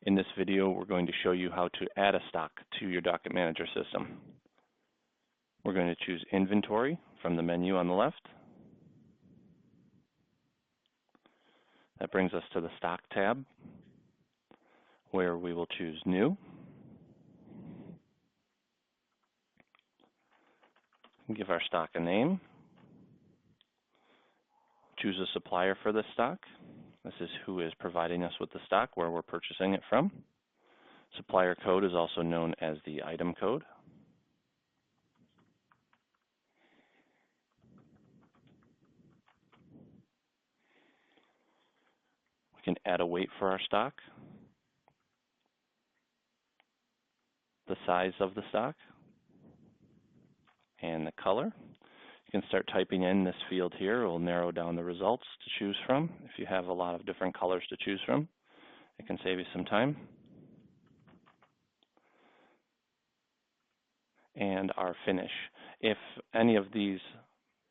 In this video, we're going to show you how to add a stock to your Docket Manager system. We're going to choose Inventory from the menu on the left. That brings us to the Stock tab, where we will choose New. Give our stock a name. Choose a supplier for this stock. This is who is providing us with the stock, where we're purchasing it from. Supplier code is also known as the item code. We can add a weight for our stock, the size of the stock, and the color. You can start typing in this field here. It will narrow down the results to choose from. If you have a lot of different colors to choose from, it can save you some time. And our finish. If any of these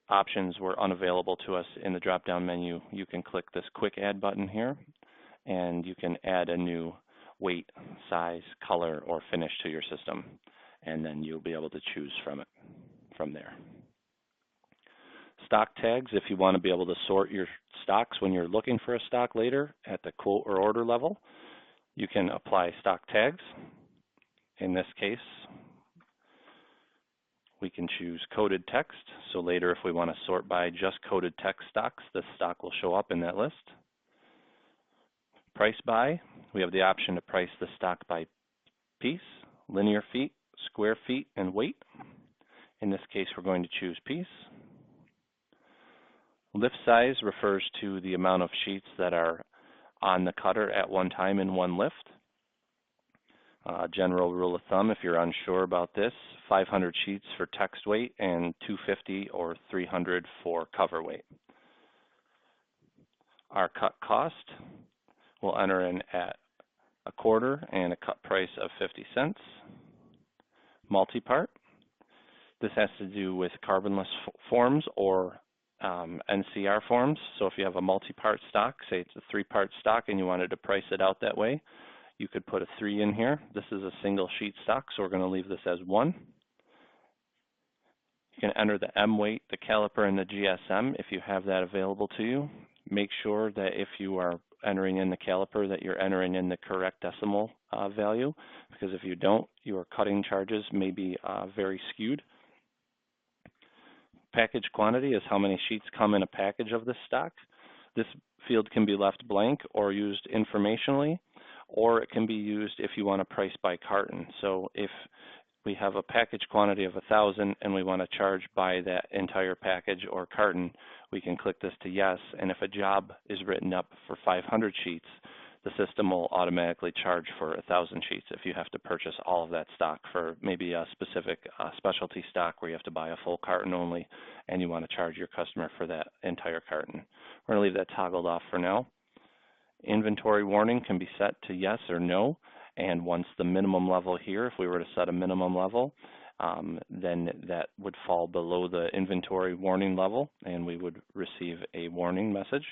options were unavailable to us in the drop-down menu, you can click this Quick Add button here, and you can add a new weight, size, color, or finish to your system, and then you'll be able to choose from there. Stock tags, if you want to be able to sort your stocks when you're looking for a stock later at the quote or order level, you can apply stock tags. In this case, we can choose coded text. So later, if we want to sort by just coded text stocks, this stock will show up in that list. Price by, we have the option to price the stock by piece, linear feet, square feet, and weight. In this case, we're going to choose piece. Lift size refers to the amount of sheets that are on the cutter at one time in one lift. General rule of thumb, if you're unsure about this, 500 sheets for text weight and 250 or 300 for cover weight. Our cut cost, we'll enter in at a quarter and a cut price of 50 cents. Multi-part, this has to do with carbonless forms or NCR forms. So if you have a multi-part stock, say it's a 3-part stock and you wanted to price it out that way, you could put a 3 in here. This is a single sheet stock, so we're going to leave this as 1. You can enter the M weight, the caliper, and the GSM if you have that available to you. Make sure that if you are entering in the caliper that you're entering in the correct decimal value, because if you don't, your cutting charges may be very skewed. Package quantity is how many sheets come in a package of this stock. This field can be left blank or used informationally, or it can be used if you want to price by carton. So if we have a package quantity of 1,000 and we want to charge by that entire package or carton, we can click this to yes, and if a job is written up for 500 sheets, the system will automatically charge for 1,000 sheets if you have to purchase all of that stock for maybe a specific specialty stock where you have to buy a full carton only and you want to charge your customer for that entire carton. We're going to leave that toggled off for now. Inventory warning can be set to yes or no, and once the minimum level here, if we were to set a minimum level, then that would fall below the inventory warning level and we would receive a warning message.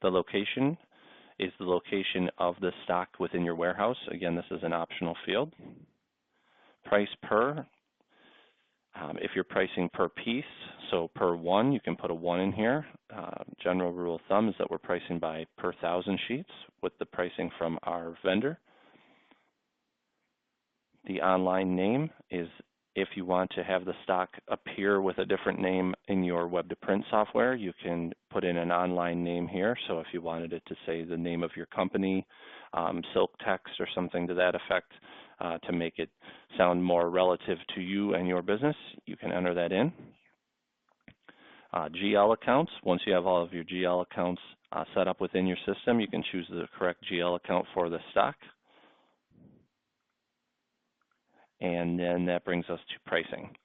The location is the location of the stock within your warehouse. Again, this is an optional field. Price per, if you're pricing per piece, so per 1, you can put a 1 in here. General rule of thumb is that we're pricing by per 1,000 sheets with the pricing from our vendor. The online name is if you want to have the stock appear with a different name in your web-to-print software, you can put in an online name here. So if you wanted it to say the name of your company, Silk Text or something to that effect, to make it sound more relative to you and your business, you can enter that in. GL accounts, once you have all of your GL accounts set up within your system, you can choose the correct GL account for the stock. And then that brings us to pricing.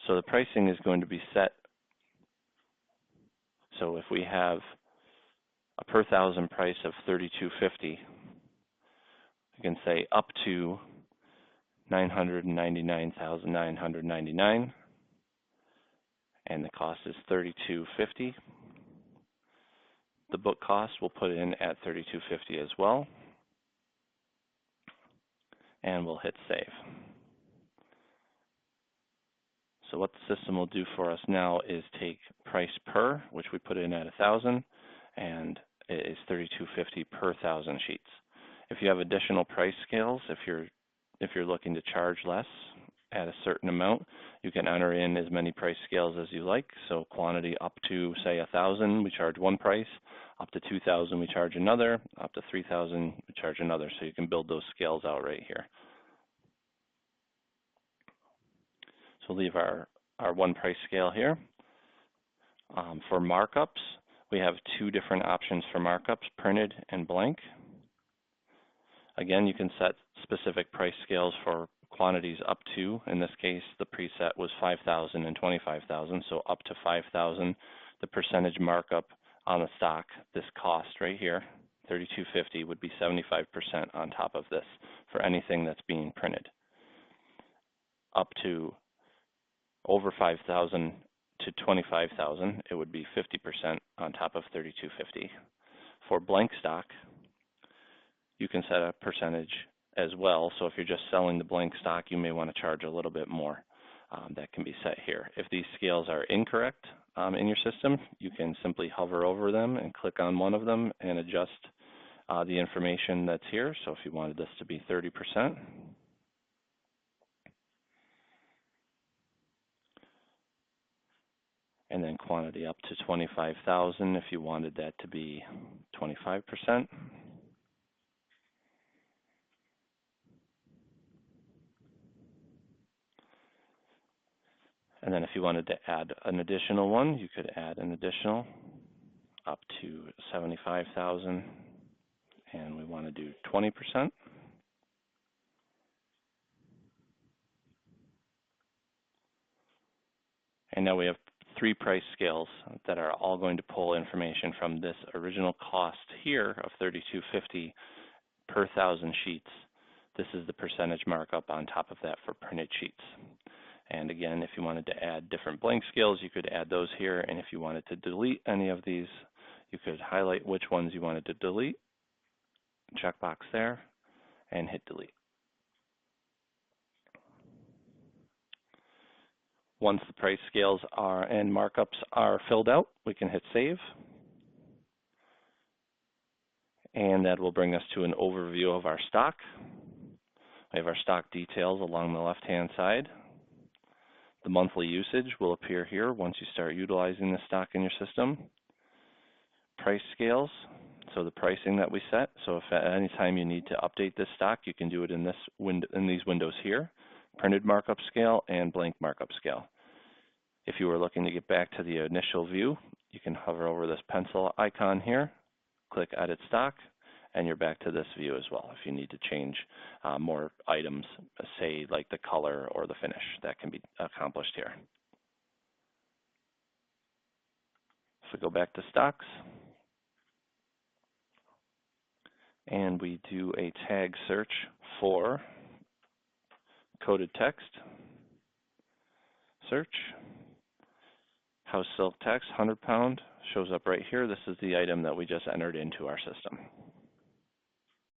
So the pricing is going to be set. So if we have a per 1,000 price of $32.50, you can say up to $999,999, and the cost is $32.50. The book cost we'll put in at $32.50 as well, and we'll hit save. So what the system will do for us now is take price per, which we put in at 1,000, and it is $32.50 per 1,000 sheets. If you have additional price scales, if you're looking to charge less at a certain amount, you can enter in as many price scales as you like. So quantity up to, say, 1,000, we charge one price. Up to 2,000, we charge another. Up to 3,000, we charge another. So you can build those scales out right here. So we'll leave our one price scale here. For markups, we have two different options for markups, printed and blank. Again, you can set specific price scales for quantities up to. In this case, the preset was 5,000 and 25,000, so up to 5,000. The percentage markup on the stock, this cost right here, $32.50, would be 75% on top of this for anything that's being printed. Up to over 5,000 to 25,000, it would be 50% on top of $32.50. For blank stock, you can set a percentage as well. So if you're just selling the blank stock, you may want to charge a little bit more. That can be set here. If these scales are incorrect in your system, you can simply hover over them and click on one of them and adjust the information that's here. So if you wanted this to be 30%, and then quantity up to 25,000 if you wanted that to be 25%. And then if you wanted to add an additional one, you could add an additional up to 75,000, and we want to do 20%. And now we have three price scales that are all going to pull information from this original cost here of $32.50 per 1,000 sheets. This is the percentage markup on top of that for printed sheets. And again, if you wanted to add different blank scales, you could add those here. And if you wanted to delete any of these, you could highlight which ones you wanted to delete, checkbox there, and hit delete. Once the price scales and markups are filled out, we can hit save. And that will bring us to an overview of our stock. We have our stock details along the left-hand side. The monthly usage will appear here once you start utilizing the stock in your system. Price scales, so the pricing that we set. So if at any time you need to update this stock, you can do it in these windows here. Printed markup scale and blank markup scale. If you were looking to get back to the initial view, you can hover over this pencil icon here, click Edit Stock, and you're back to this view as well. If you need to change more items, say like the color or the finish, that can be accomplished here. So go back to stocks, and we do a tag search for coded text. Search. House silk text, 100 pound, shows up right here. This is the item that we just entered into our system.